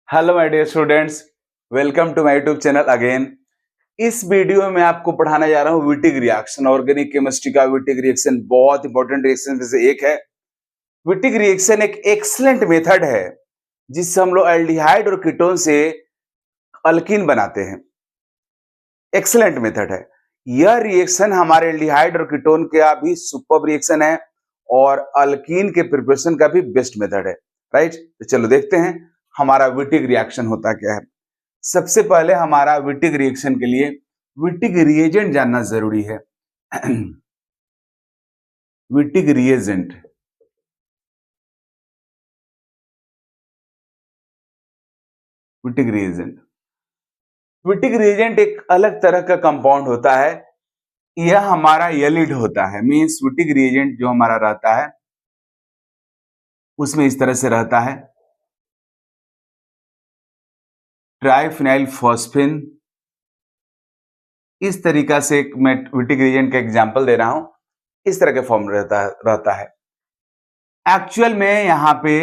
Hello my dear students, welcome to my YouTube channel again. इस video में मैं आपको पढ़ाने जा रहा हूँ विटिक रिएक्शन। ऑर्गेनिक केमिस्ट्री का विटिक रिएक्शन बहुत इंपॉर्टेंट रिएक्शन में से एक है। विटिक रिएक्शन एक एक्सीलेंट मेथड है जिससे हम लोग एल्डिहाइड और कीटोन से अल्कीन बनाते हैं। एक्सीलेंट मेथड है यह रिएक्शन। हमारे एल्डिहाइड और कीटोन का भी सुपर्ब रिएक्शन है और अल्कीन के प्रिपरेशन का भी बेस्ट मेथड है। राइट, तो चलो देखते हैं हमारा विटिक रिएक्शन होता क्या है। सबसे पहले हमारा विटिक रिएक्शन के लिए विटिक रिएजेंट जानना जरूरी है। Wittig reagent, Wittig reagent, Wittig reagent एक अलग तरह का कंपाउंड होता है। यह हमारा एलिड होता है। मींस विटिक रिएजेंट जो हमारा रहता है उसमें इस तरह से रहता है। ट्राइफिनाइल फॉस्फेन, इस तरीका से एक मैं विटिक रिएजेंट का एग्जांपल दे रहा हूं। इस तरह के फॉर्म रहता है। एक्चुअल में यहां पे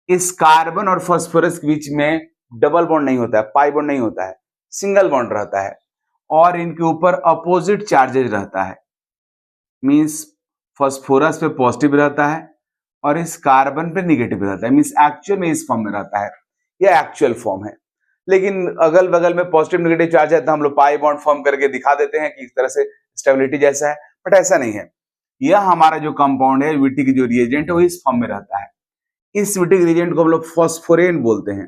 इस कार्बन और फास्फोरस के बीच में डबल बॉन्ड नहीं होता है, पाई बॉन्ड नहीं होता है, सिंगल बॉन्ड रहता है और इनके ऊपर अपोजिट चार्जेज रहता है। मींस फास्फोरस पे पॉजिटिव रहता है और इस कार्बन पे निगेटिव रहता है। मींस एक्चुअल में इस फॉर्म में रहता है। यह एक्चुअल फॉर्म है, लेकिन अगल बगल में पॉजिटिव नेगेटिव चार्ज है तो हम लोग पाई बॉन्ड फॉर्म करके दिखा देते हैं कि इस तरह से स्टेबिलिटी जैसा है, बट ऐसा नहीं है। यह हमारा जो कंपाउंड है विटिक जो रिएजेंट है वो इस फॉर्म में रहता है। इस विटिक रिएजेंट को हम लोग फॉस्फोरेन बोलते हैं।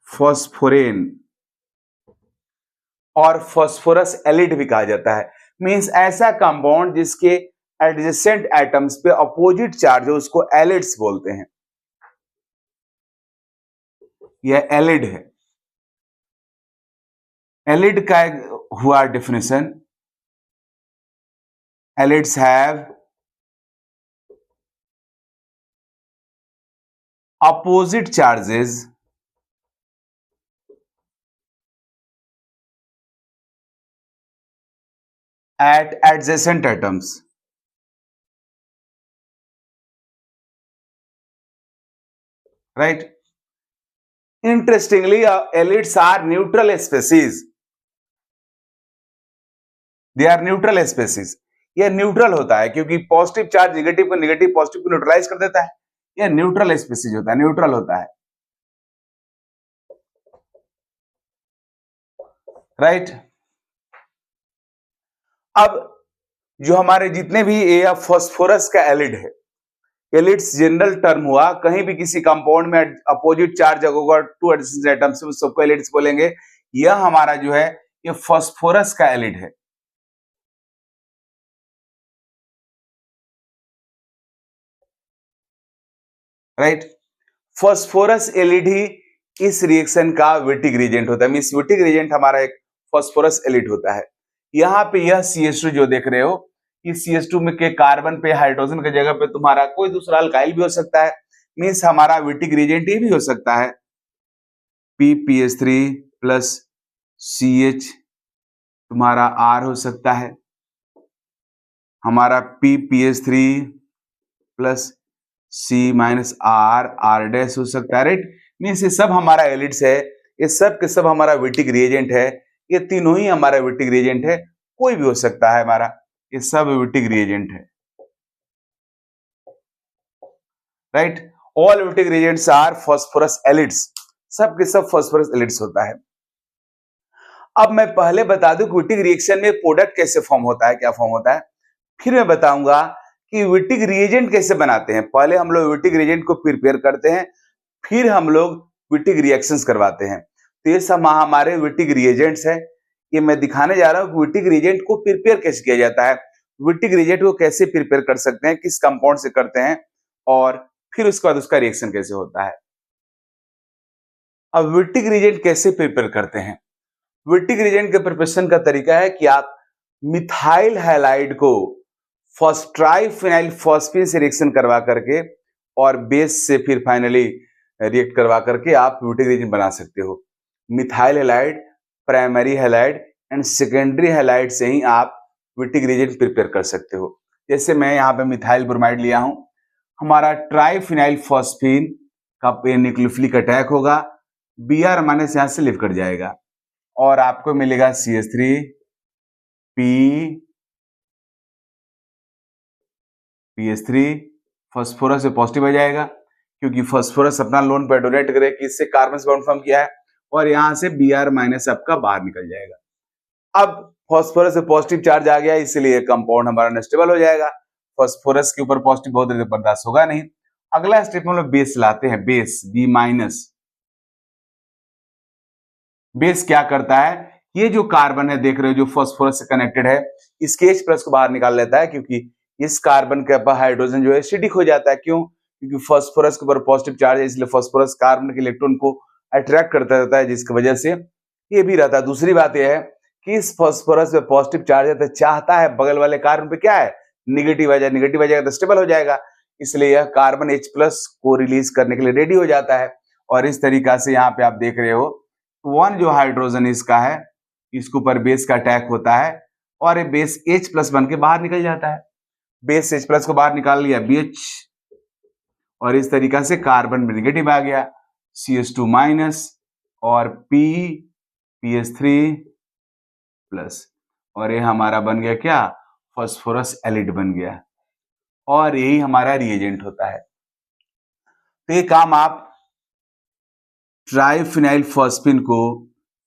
फॉस्फोरेन और फॉस्फोरस एलिड भी कहा जाता है। मींस ऐसा कंपाउंड जिसके एडजेसेंट एटम्स पे अपोजिट चार्ज हो उसको एलिड्स बोलते हैं। यह एलिड है। एलिड का हुआ definition, halides have opposite charges at adjacent atoms. Right? Interestingly, elids are neutral species. They are neutral species. यह न्यूट्रल होता है क्योंकि पॉजिटिव चार्ज नेगेटिव को पॉजिटिव को न्यूट्रलाइज कर देता है। यह न्यूट्रल स्पीसीज होता है, न्यूट्रल होता है। राइट, अब जो हमारे जितने भी ये फास्फोरस का एलिड है, एलिड्स जनरल टर्म हुआ। कहीं भी किसी कंपाउंड में अपोजिट चार्ज होगा टू एडिशनल एटम्स सबको एलिड्स बोलेंगे। यह हमारा जो है ये फास्फोरस का एलिड है। राइट, फास्फोरस एलिड ही इस रिएक्शन का विटिक रिएजेंट होता है। मींस विटिक रिएजेंट हमारा एक फास्फोरस एलिड होता है। यहाँ पे यह CH2 जो देख रहे हो, इस CH2 में के कार्बन पे हाइड्रोजन की जगह पे तुम्हारा कोई दूसरा अल्काइल भी हो सकता है। मींस हमारा विटिक रिएजेंट ये भी हो सकता है PPH3 प्लस CH तुम्हारा R हो सकता है, हमारा PPH3 plus C minus R dash हो सकता है। राइट, मीन्स ये सब हमारा एलिड्स है, ये सब के सब हमारा विटिक रिएजेंट है। ये तीनों ही हमारा विटिक रिएजेंट है, कोई भी हो सकता है हमारा, ये सब विटिक रिएजेंट है। Right, all Wittig reagents are phosphorus halides. सब के सब फास्फोरस एलिड्स होता है। अब मैं पहले बता दूं कि विटिक रिएक्शन में प्रोडक्ट कैसे फॉर्म होता है, क्या फॉर्म होता है, फिर मैं बताऊंगा कि विटिक रिएजेंट कैसे बनाते हैं। पहले हम लोग विटिक रिएजेंट को प्रिपेयर करते हैं, फिर हम लोग विटिक रिएक्शंस करवाते हैं। तो ये सब हमारे विटिक रिएजेंट्स है। ये मैं दिखाने जा रहा हूं कि विटिक रिएजेंट को प्रिपेयर कैसे किया जाता है, विटिक रिएजेंट को कैसे प्रिपेयर कर सकते हैं, किस कंपाउंड से करते हैं और फिर उसके बाद उसका रिएक्शन कैसे होता है। अब विटिक रिएजेंट कैसे प्रिपेयर करते हैं। विटिक रिएजेंट के प्रिपरेशन का तरीका है कि आप मिथाइल हैलाइड को फर्स्ट ट्राइफिनाइल फॉस्फेन से रिएक्शन करवा करके और बेस से फिर फाइनली रिएक्ट करवा करके आप विटिक रिएजेंट बना सकते हो। Methyl halide, primary halide and secondary halide से ही आप विटिक रिएजेंट प्रिपेयर कर सकते हो। जैसे मैं यहाँ पे मिथाइल ब्रोमाइड लिया हूं, हमारा ट्राइफिनाइल फॉस्फीन का न्यूक्लियोफिलिक अटैक होगा, Br माइनस यहां से लिव कर जाएगा और आपको मिलेगा CH3 PH3। फास्फोरस से पॉजिटिव आ जाएगा क्योंकि फास्फोरस अपना लोन पे डोनेट करे कि इससे कार्बन से बॉन्ड फॉर्म किया है और यहां से Br माइनस आपका बाहर निकल जाएगा। अब फास्फोरस से पॉजिटिव चार्ज आ गया इसलिए कंपाउंड हमारा अनस्टेबल हो जाएगा। फास्फोरस के ऊपर पॉजिटिव बहुत देर बर्दाश्त होगा नहीं। अगला स्टेप में हम लोग बेस लाते हैं, बेस B माइनस। बेस क्या करता है, ये जो कार्बन है देख रहे हो जो फास्फोरस से कनेक्टेड है, इसके H प्लस को बाहर निकाल लेता है क्योंकि इस कार्बन के ऊपर हाइड्रोजन जो है एसिडिक हो जाता है। क्यों? क्योंकि फास्फोरस के ऊपर पॉजिटिव चार्ज है इसलिए फास्फोरस कार्बन के इलेक्ट्रॉन को अट्रैक्ट करता रहता है जिसकी वजह से ये भी रहता है। दूसरी बात यह है कि इस फास्फोरस पे पॉजिटिव चार्ज है तो चाहता है बगल वाले कार्बन पे क्या है, नेगेटिव आ जाए। नेगेटिव आ जाएगा तो स्टेबल हो जाएगा, इसलिए यह कार्बन H प्लस को रिलीज करने के लिए रेडी हो जाता है। और इस तरीका से यहाँ पे आप देख रहे हो वन जो हाइड्रोजन इसका है इसके ऊपर बेस का अटैक होता है और ये बेस H प्लस बन के बाहर निकल जाता है। बेस H प्लस को बाहर निकाल लिया BH और इस तरीका से कार्बन में नेगेटिव आ गया CH2 माइनस और PH3 प्लस और ये हमारा बन गया क्या, फास्फोरस एलिड बन गया और यही हमारा रिएजेंट होता है। तो ये काम आप ट्राइफिनाइल फॉस्फिन को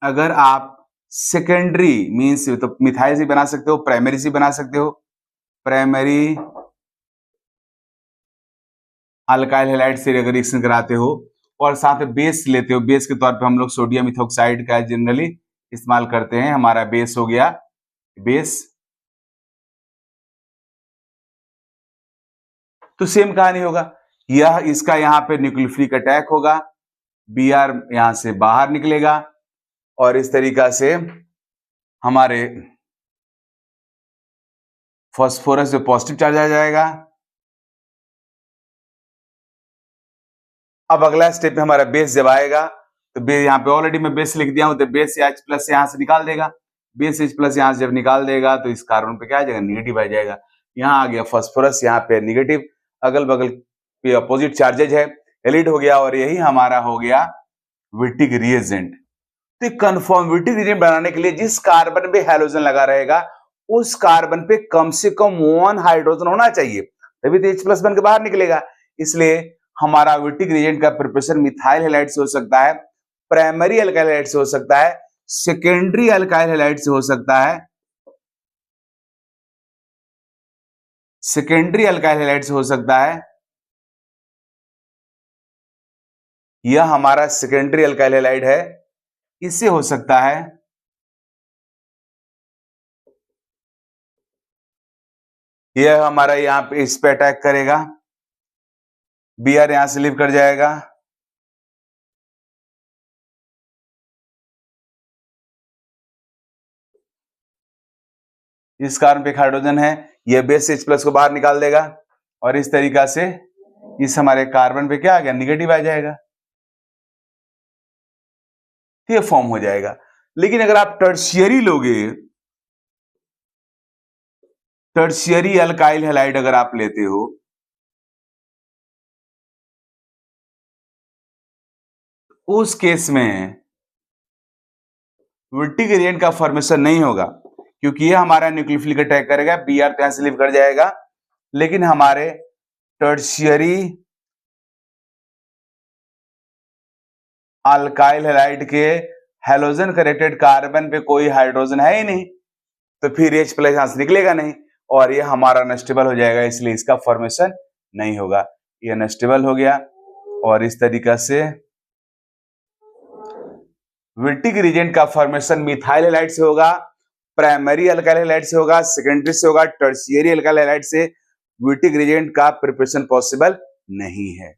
अगर आप सेकेंडरी मींस तो मिथाइल से बना सकते हो, प्राइमरी से बना सकते हो, प्राइमरी अल्काइल हैलाइड से अगर रिएक्शन कराते हो और साथ में बेस लेते हो, बेस के तौर पे हम लोग सोडियम इथोक्साइड का जनरली इस्तेमाल करते हैं। हमारा बेस हो गया बेस, तो सेम कहानी होगा, यह इसका यहाँ पे न्यूक्लियोफिलिक अटैक होगा, Br यहां से बाहर निकलेगा और इस तरीका से हमारे फास्फोरस पे पॉजिटिव चार्ज आ जाएगा। अब अगला स्टेप में हमारा बेस जब आएगा तो बेस यहाँ पे ऑलरेडी मैं बेस लिख दिया हूं तो बेस H प्लस यहां से निकाल देगा। बेस H प्लस यहां से जब निकाल देगा तो इस कार्बन पे क्या आ जाएगा, नेगेटिव आ जाएगा। यहाँ आ गया फास्फोरस, यहाँ पे नेगेटिव, अगल बगल पे अपोजिट चार्जेज है, एलिड हो गया और यही हमारा हो गया विटिक रिएजेंट। तो कंफर्म विटिक रिएजेंट बनाने के लिए जिस कार्बन पे हैलोजन लगा रहेगा उस कार्बन पे कम से कम 1 हाइड्रोजन होना चाहिए, तभी तो H प्लस बन के बाहर निकलेगा। इसलिए हमारा विटिक रिएजेंट का प्रिपरेशन मिथाइल हैलाइड से हो सकता है, प्राइमरी अल्काइल हैलाइड से हो सकता है, सेकेंडरी अल्काइल हैलाइड से हो सकता है, सेकेंडरी अल्काइल हैलाइड से हो सकता है। यह हमारा सेकेंडरी अल्काइल हैलाइड है, इससे हो सकता है। यह हमारा यहां पे इस पे अटैक करेगा, Br यहां से लीव कर जाएगा, इस कार्बन पे हाइड्रोजन है, यह बेस H प्लस को बाहर निकाल देगा और इस तरीका से इस हमारे कार्बन पे क्या आ गया, निगेटिव आ जाएगा, ये फॉर्म हो जाएगा। लेकिन अगर आप टर्शियरी लोगे, टर्शियरी अल्काइल हैलाइड अगर आप लेते हो उस केस में विटिक रिएजेंट का फॉर्मेशन नहीं होगा क्योंकि ये हमारा न्यूक्लियोफिलिक अटैक करेगा, Br यहां से लीव कर जाएगा। लेकिन हमारे टर्शियरी अल्काइल हैलाइड के हैलोजन कनेक्टेड कार्बन पे कोई हाइड्रोजन है ही नहीं, तो फिर H प्लस यहां से निकलेगा नहीं और ये हमारा अनस्टेबल हो जाएगा, इसलिए इसका फॉर्मेशन नहीं होगा। ये अनस्टेबल हो गया और इस तरीका से विटिक रिएजेंट का फॉर्मेशन मिथाइल हैलाइड से होगा, प्राइमरी अल्काइल हैलाइड से होगा, सेकेंडरी से होगा, टर्शियरी अल्काइल हैलाइड से विटिक रिएजेंट का प्रिपरेशन पॉसिबल नहीं है।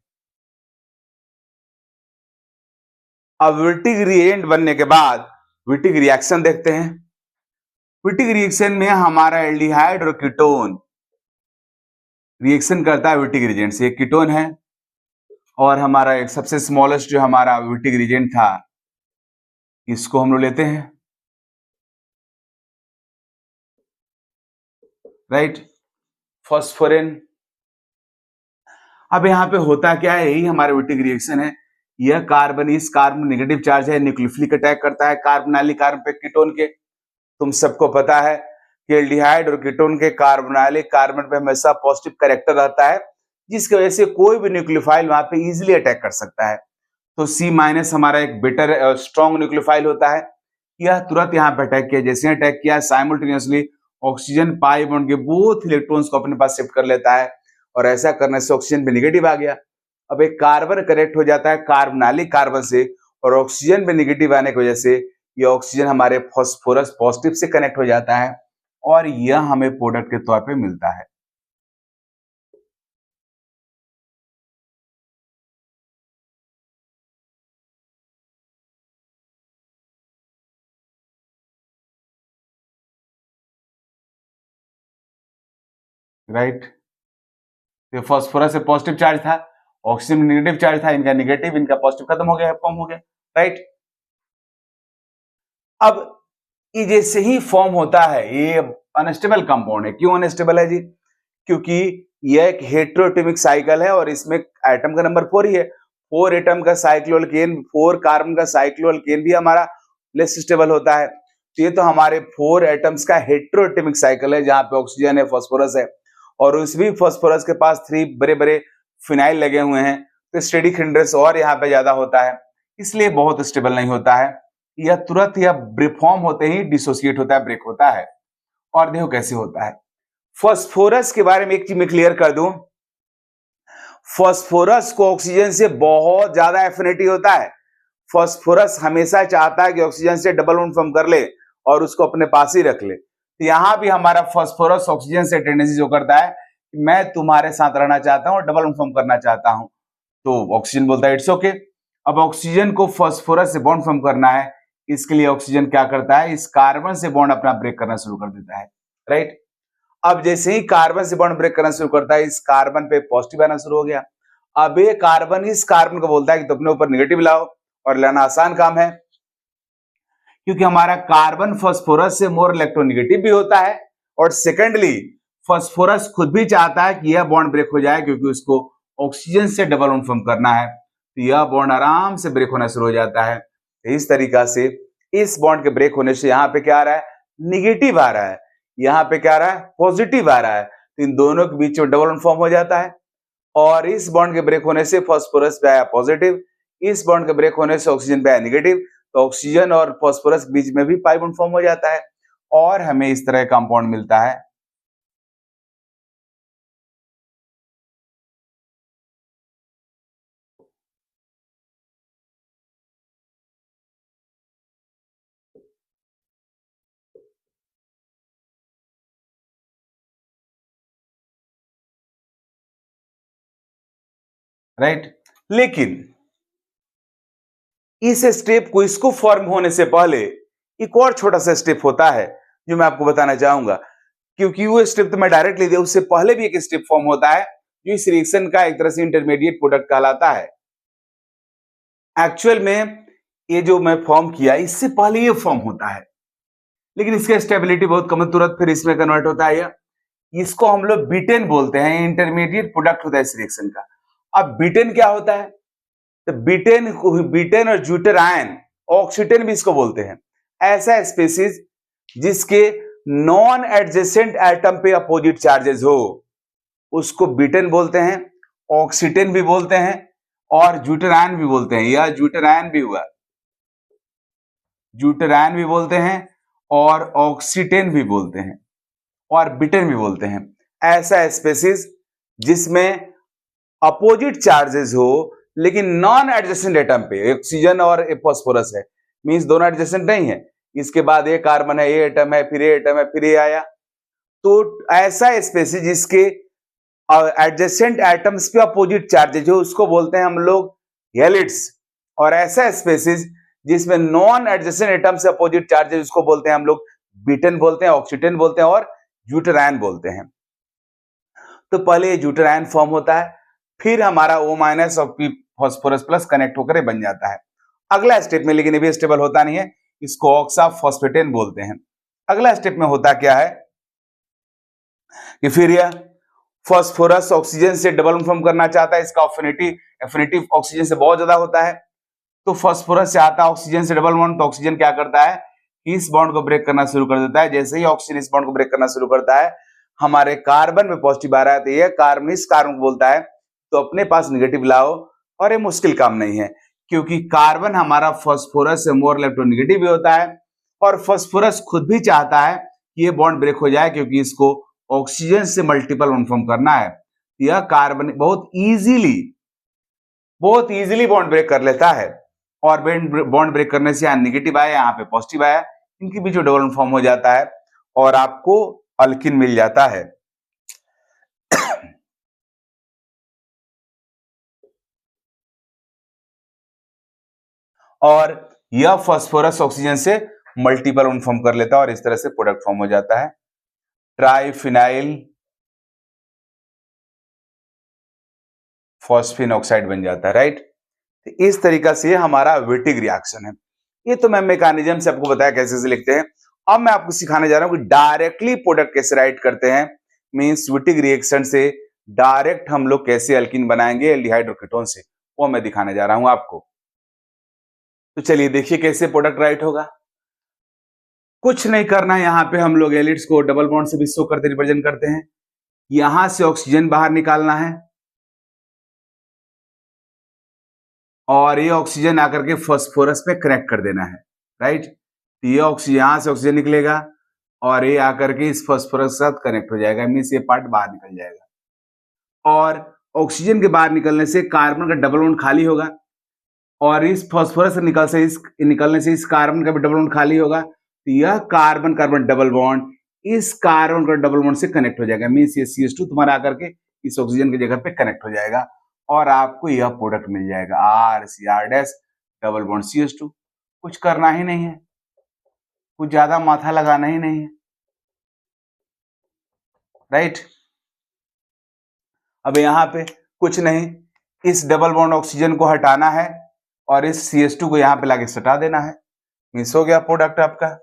अब विटिक रिएजेंट बनने के बाद विटिक रिएक्शन देखते हैं। विटिक रिएक्शन में हमारा एल्डिहाइड और कीटोन रिएक्शन करता है विटिक रिएजेंट से, एक कीटोन है और हमारा एक सबसे स्मॉलेस्ट जो हमारा विटिक रिएजेंट था इसको हम लोग लेते हैं, राइट, फास्फोरिन। अब यहाँ पे होता क्या है, यही हमारा विटिक रिएक्शन है। यह कार्बन, इस कार्बन नेगेटिव चार्ज है, न्यूक्लियोफिलिक अटैक करता है कार्बोनाइलिक कार्बन पे कीटोन के। तुम सबको पता है कि एल्डिहाइड और कीटोन के कार्बोनाइलिक कार्बन पे हमेशा पॉजिटिव कैरेक्टर रहता है, जिसकी वजह से कोई भी न्यूक्लियोफाइल वहां पे इजीली अटैक कर सकता है। तो C- हमारा एक बेटर स्ट्रॉन्ग न्यूक्लियोफाइल होता है। यह तुरंत यहाँ पे अटैक किया, जैसे अटैक किया साइमल्टेनियसली ऑक्सीजन पाई बॉन्ड के बोथ इलेक्ट्रॉन्स को अपने पास शिफ्ट कर लेता है, और ऐसा करने से ऑक्सीजन पे नेगेटिव आ गया। अब एक कार्बन कनेक्ट हो जाता है कार्बोनाइलिक कार्बन से, और ऑक्सीजन पे नेगेटिव आने की वजह से ये ऑक्सीजन हमारे फास्फोरस पॉजिटिव से कनेक्ट हो जाता है, और यह हमें प्रोडक्ट के तौर पे मिलता है। राइट, तो फास्फोरस से पॉजिटिव चार्ज था, ऑक्सीजन में नेगेटिव चार्ज था, इनका नेगेटिव इनका पॉजिटिव खत्म हो गया, फॉर्म हो गया। राइट, अब ये जैसे ही फॉर्म होता है, ये अनस्टेबल कंपाउंड है। क्यों अनस्टेबल है जी? क्योंकि यह एक हेटेरोटॉमिक साइकिल है, और इसमें एटम का नंबर 4 ही है। 4 एटम का साइक्लोअल्केन, 4 कार्बन का साइक्लोअल्केन भी हमारा लेस स्टेबल होता है। तो ये तो हमारे 4 एटम्स का हेटेरोटॉमिक साइकिल है, जहां पे ऑक्सीजन है, फास्फोरस है, और उस भी फास्फोरस के पास 3 बड़े बड़े फिनाइल लगे हुए हैं, तो स्टेरिक हिंड्रेंस और यहाँ पे ज्यादा होता है, इसलिए बहुत स्टेबल नहीं होता है। यह तुरंत या ब्रेफॉर्म होते ही डिसोसिएट होता है, ब्रेक होता है। और देखो कैसे होता है। फास्फोरस के बारे में एक चीज मैं क्लियर कर दूं, फास्फोरस को ऑक्सीजन से बहुत ज्यादा एफिनिटी होता है। फास्फोरस हमेशा चाहता है कि ऑक्सीजन से डबल बॉन्ड फॉर्म कर ले और उसको अपने पास ही रख ले। तो यहां भी हमारा फास्फोरस ऑक्सीजन से टेंडेंसी जो करता है कि मैं तुम्हारे साथ रहना चाहता हूं और डबल बॉन्ड फॉर्म करना चाहता हूं, तो ऑक्सीजन बोलता है इट्स ओके। अब ऑक्सीजन को फास्फोरस से बॉन्ड फॉर्म करना है, इसके लिए ऑक्सीजन क्या करता है, इस कार्बन से बॉन्ड अपना ब्रेक करना शुरू कर देता है। राइट, अब जैसे ही कार्बन से बॉन्ड ब्रेक करना शुरू करता है, इस कार्बन पे पॉजिटिव आना शुरू हो गया। अब ये कार्बन इस कार्बन को बोलता है कि तुम अपने ऊपर नेगेटिव लाओ, और लाना आसान काम है, क्योंकि हमारा कार्बन फास्फोरस से मोर इलेक्ट्रोनेगेटिव भी होता है, और सेकेंडली फास्फोरस खुद भी चाहता है कि यह बॉन्ड ब्रेक हो जाए, क्योंकि उसको ऑक्सीजन से डबल बॉन्ड फॉर्म करना है। तो यह बॉन्ड आराम से ब्रेक होना शुरू हो जाता है। तो इस तरीका से इस बॉन्ड के ब्रेक होने से यहाँ पे क्या आ रहा है, निगेटिव आ रहा है, यहाँ पे क्या आ रहा है, पॉजिटिव आ रहा है। तो इन दोनों के बीच में डबल बॉन्ड फॉर्म हो जाता है, और इस बॉन्ड के ब्रेक होने से फास्फोरस पे आया पॉजिटिव, इस बॉन्ड के ब्रेक होने से ऑक्सीजन पे आया नेगेटिव, तो ऑक्सीजन और फास्फोरस के बीच में भी पाई बॉन्ड फॉर्म हो जाता है, और हमें इस तरह का कंपाउंड मिलता है। राइट, लेकिन इस स्टेप को, इसको फॉर्म होने से पहले एक और छोटा सा स्टेप होता है जो मैं आपको बताना चाहूंगा, क्योंकि वो स्टेप तो मैं डायरेक्ट ले दिया, उससे पहले भी एक स्टेप फॉर्म होता है जो इस रिएक्शन का एक तरह से इंटरमीडिएट प्रोडक्ट कहलाता है। एक्चुअल में ये जो मैं फॉर्म किया, इससे पहले ये फॉर्म होता है, लेकिन इसका स्टेबिलिटी बहुत कम है, तुरंत फिर इसमें कन्वर्ट होता है। इसको हम लोग बीटेन बोलते हैं, इंटरमीडिएट प्रोडक्ट होता है इस रिएक्शन का। अब बीटेन क्या होता है, तो बीटेन और ज्यूटेरायन, ऑक्सीटेन भी इसको बोलते हैं, ऐसा स्पीसीज जिसके नॉन एडजेसेंट एटम पे अपोजिट चार्जेस हो, उसको बीटेन बोलते हैं, ऑक्सीटेन भी बोलते हैं, और ज्यूटेरायन भी बोलते हैं। यह ज्यूटेरायन भी हुआ, ज्यूटेरायन भी बोलते हैं, और ऑक्सीटेन भी बोलते हैं, और बीटेन भी बोलते हैं। ऐसा स्पीसीज जिसमें अपोजिट चार्जेस हो, लेकिन नॉन एडजेसेंट एटम पे, ऑक्सीजन और फास्फोरस है, मींस दोनों एडजेसेंट नहीं है, इसके बाद ये कार्बन है, ये एटम है, फिर ये एटम है, फिर ये आया। तो ऐसा स्पीसीज जिसके एडजेसेंट एटम्स पे अपोजिट चार्जेस हो, उसको बोलते हैं हम लोग हैलिड्स। और ऐसा स्पीसीज जिसमें नॉन एडजेसेंट एटम से अपोजिट चार्जेस, उसको बोलते हैं हम लोग बीटेन बोलते हैं, ऑक्सीटेन बोलते हैं, और ज्यूटेरायन बोलते हैं। तो पहले ये ज्यूटेरायन फॉर्म होता है, फिर हमारा O- और P फास्फोरस प्लस कनेक्ट होकर बन जाता है अगला स्टेप में, लेकिन ये भी स्टेबल होता नहीं है, इसको ऑक्सा फॉस्फेटेन बोलते हैं। अगला स्टेप में होता क्या है कि फिर यह फास्फोरस ऑक्सीजन से डबल बॉन्ड फॉर्म करना चाहता है, इसका एफिनिटी ऑक्सीजन से बहुत ज्यादा होता है, तो फास्फोरस से आता है ऑक्सीजन से डबल बॉन्ड, तो ऑक्सीजन क्या करता है कि इस बॉन्ड को ब्रेक करना शुरू कर देता है। जैसे ही ऑक्सीजन इस बॉन्ड को ब्रेक करना शुरू करता है, हमारे कार्बन में पॉजिटिव आ रहा है, तो ये कार्बन इस कार्बन को बोलता है तो अपने पास नेगेटिव लाओ, और ये मुश्किल काम नहीं है, क्योंकि कार्बन हमारा फास्फोरस से मोर इलेक्ट्रोनेगेटिव भी होता है, और फास्फोरस खुद भी चाहता है कि ये बॉन्ड ब्रेक हो जाए, क्योंकि इसको ऑक्सीजन से मल्टीपल बॉन्ड फॉर्म करना है। यह कार्बन बहुत इजीली बॉन्ड ब्रेक कर लेता है, और बॉन्ड ब्रेक करने से यहाँ नेगेटिव आया, यहाँ पे पॉजिटिव आया, इनके बीच में डबल बॉन्ड फॉर्म हो जाता है और आपको अल्किन मिल जाता है। और यह फास्फोरस ऑक्सीजन से मल्टीपल बॉन्ड फॉर्म कर लेता है और इस तरह से प्रोडक्ट फॉर्म हो जाता है, ट्राइफिनाइल फॉस्फिन ऑक्साइड बन जाता है, राइट। तो इस तरीका से हमारा विटिक रिएक्शन है। ये तो मैं मैकेनिज्म से आपको बताया कैसे से लिखते हैं। अब मैं आपको सिखाने जा रहा हूं कि डायरेक्टली प्रोडक्ट कैसे राइट करते हैं, मींस विटिक रिएक्शन से डायरेक्ट हम लोग कैसे अल्कीन बनाएंगे एल्डिहाइड और कीटोन से, वो मैं दिखाने जा रहा हूं आपको। तो चलिए देखिए कैसे प्रोडक्ट राइट होगा। कुछ नहीं करना, यहाँ पे हम लोग एलिड्स को डबल बॉन्ड से भी शो करते रिप्रेजेंट करते हैं। यहां से ऑक्सीजन बाहर निकालना है और ये ऑक्सीजन आकर के फास्फोरस में कनेक्ट कर देना है, राइट। तो ये ऑक्सीजन, यहां से ऑक्सीजन निकलेगा और ये आकर के इस फास्फोरस के साथ कनेक्ट हो जाएगा, मींस ये पार्ट बाहर निकल जाएगा। और ऑक्सीजन के बाहर निकलने से कार्बन का डबल बॉन्ड खाली होगा, और इस फास्फोरस से निकलने से इस कार्बन का भी डबल बॉन्ड खाली होगा। तो यह कार्बन कार्बन डबल बॉन्ड इस कार्बन का डबल बॉन्ड से कनेक्ट हो जाएगा, मींस ये CH2 तुम्हारा आकर के इस ऑक्सीजन की जगह पे कनेक्ट हो जाएगा और आपको यह प्रोडक्ट मिल जाएगा RCr- डबल बॉन्ड CH2। कुछ करना ही नहीं है, कुछ ज्यादा माथा लगाना ही नहीं है, राइट। अब यहां पे कुछ नहीं, इस डबल बॉन्ड ऑक्सीजन को हटाना है और इस CH2 को यहां पे लाके सटा देना है, मिस हो गया प्रोडक्ट आपका।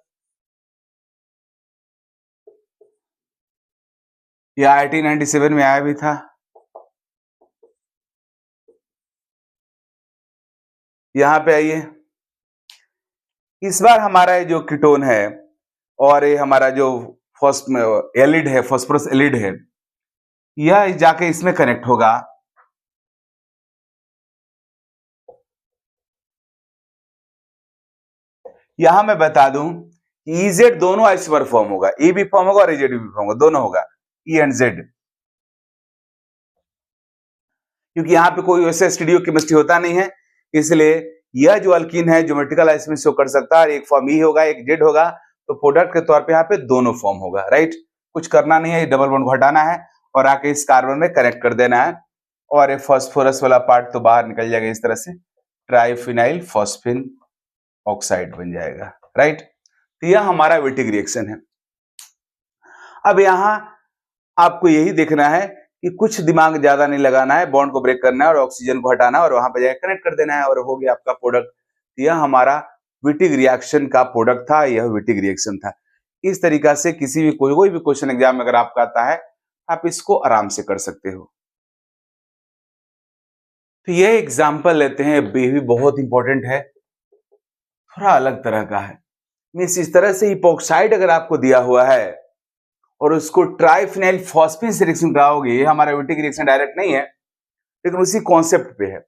ये IIT 97 में आया भी था। यहां पे आइए, इस बार हमारा ये जो कीटोन है और ये हमारा जो एलिड है, फास्फोरस एलिड है, यह जाके इसमें कनेक्ट होगा। यहां मैं बता दूं कि EZ दोनों आइसोमर फॉर्म होगा, E भी फॉर्म होगा और EZ भी फॉर्म होगा, दोनों होगा, E एंड Z, क्योंकि यहाँ पे कोई वैसे स्टीरियो केमिस्ट्री होता नहीं है, इसलिए यह जो अल्कीन है ज्योमेट्रिकल आइस में शो कर सकता है, एक फॉर्म E होगा एक Z होगा, तो प्रोडक्ट के तौर पे यहाँ पे दोनों फॉर्म होगा, राइट। कुछ करना नहीं है, डबल बॉन्ड को हटाना है और आके इस कार्बन में कनेक्ट कर देना है और ये फास्फोरस वाला पार्ट तो बाहर निकल जाएगा, इस तरह से ट्राइफिनाइल फॉस्फिन ऑक्साइड बन जाएगा, राइट। तो यह हमारा विटिक रिएक्शन है। अब यहां आपको यही देखना है कि कुछ दिमाग ज्यादा नहीं लगाना है, बॉन्ड को ब्रेक करना है और ऑक्सीजन को हटाना है और वहां पे जाकर कनेक्ट कर देना है और हो गया आपका प्रोडक्ट। यह हमारा विटिक रिएक्शन का प्रोडक्ट था, यह विटिक रिएक्शन था। इस तरीका से किसी भी कोई भी क्वेश्चन एग्जाम में अगर आपका आता है, आप इसको आराम से कर सकते हो। तो यह एग्जाम्पल लेते हैं, भी बहुत इंपॉर्टेंट है, थोड़ा अलग तरह का है। मीन्स इस तरह से इपॉक्साइड अगर आपको दिया हुआ है और उसको ट्राइफिनाइल फॉस्फिन से रिएक्शन कराओगे, ये हमारा विटिक रिएक्शन डायरेक्ट नहीं है लेकिन उसी कॉन्सेप्ट पे है।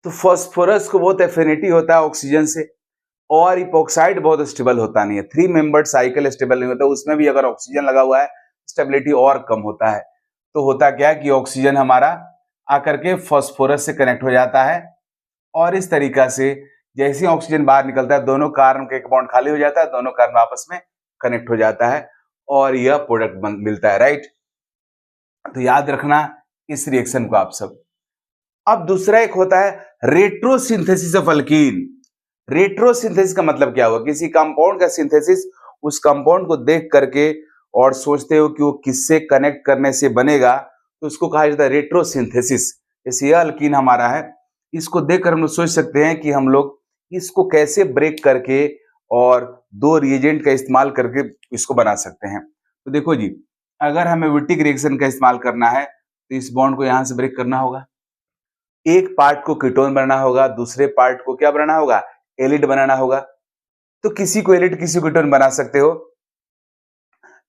तो फास्फोरस को बहुत एफिनिटी होता है ऑक्सीजन से और इपॉक्साइड बहुत स्टेबल होता नहीं है, 3 मेंबर्ड साइकिल स्टेबल नहीं होता, उसमें भी अगर ऑक्सीजन लगा हुआ है स्टेबिलिटी और कम होता है। तो होता क्या है कि ऑक्सीजन हमारा आकर के फास्फोरस से कनेक्ट हो जाता है और इस तरीका से जैसे ही ऑक्सीजन बाहर निकलता है, दोनों कार्बन का एक बॉन्ड खाली हो जाता है, दोनों कार्बन आपस में कनेक्ट हो जाता है और यह प्रोडक्ट मिलता है, राइट। तो याद रखना इस रिएक्शन को आप सब। अब दूसरा एक होता है रेट्रोसिंथेसिस ऑफ अल्कीन। रेट्रोसिंथेसिस का मतलब क्या हुआ, किसी कंपाउंड का सिंथेसिस, उस कंपाउंड को देख करके और सोचते हो कि वो किससे कनेक्ट करने से बनेगा, तो उसको कहा जाता है रेट्रोसिंथेसिस। जैसे यह अल्कीन हमारा है, इसको देखकर हम लोग सोच सकते हैं कि हम लोग इसको कैसे ब्रेक करके और 2 रिएजेंट का इस्तेमाल करके इसको बना सकते हैं। तो देखो जी, अगर हमें विटिक रिएक्शन का इस्तेमाल करना है तो इस बॉन्ड को यहां से ब्रेक करना होगा, एक पार्ट को कीटोन बनाना होगा, दूसरे पार्ट को क्या बनाना होगा, एलिड बनाना होगा। तो किसी को एलिड किसी को कीटोन बना सकते हो।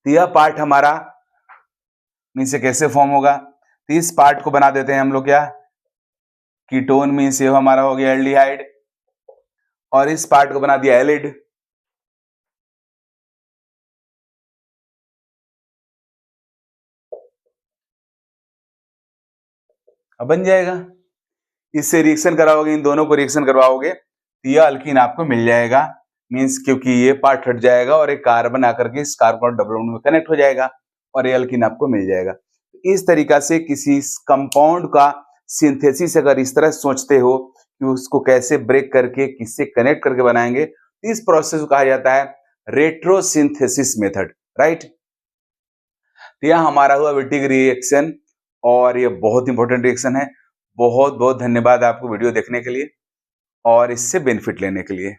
तो यह पार्ट हमारा मीन से कैसे फॉर्म होगा, तो इस पार्ट को बना देते हैं हम लोग क्या, कीटोन मीन से हमारा हो गया एल्डिहाइड, और इस पार्ट को बना दिया एलिड। अब बन जाएगा, इससे रिएक्शन कराओगे, इन दोनों को रिएक्शन करवाओगे तो यह अल्कीन आपको मिल जाएगा। मींस क्योंकि ये पार्ट हट जाएगा और एक कार्बन आकर के इस कार्बन डबल बॉन्ड में कनेक्ट हो जाएगा और ये अल्कीन आपको मिल जाएगा। इस तरीका से किसी कंपाउंड का सिंथेसिस अगर इस तरह सोचते हो कि उसको कैसे ब्रेक करके किससे कनेक्ट करके बनाएंगे, तो इस प्रोसेस को कहा जाता है रेट्रोसिंथेसिस मेथड, राइट। तो यह हमारा हुआ विटिक रिएक्शन और ये बहुत इंपॉर्टेंट रिएक्शन है। बहुत बहुत धन्यवाद आपको वीडियो देखने के लिए और इससे बेनिफिट लेने के लिए।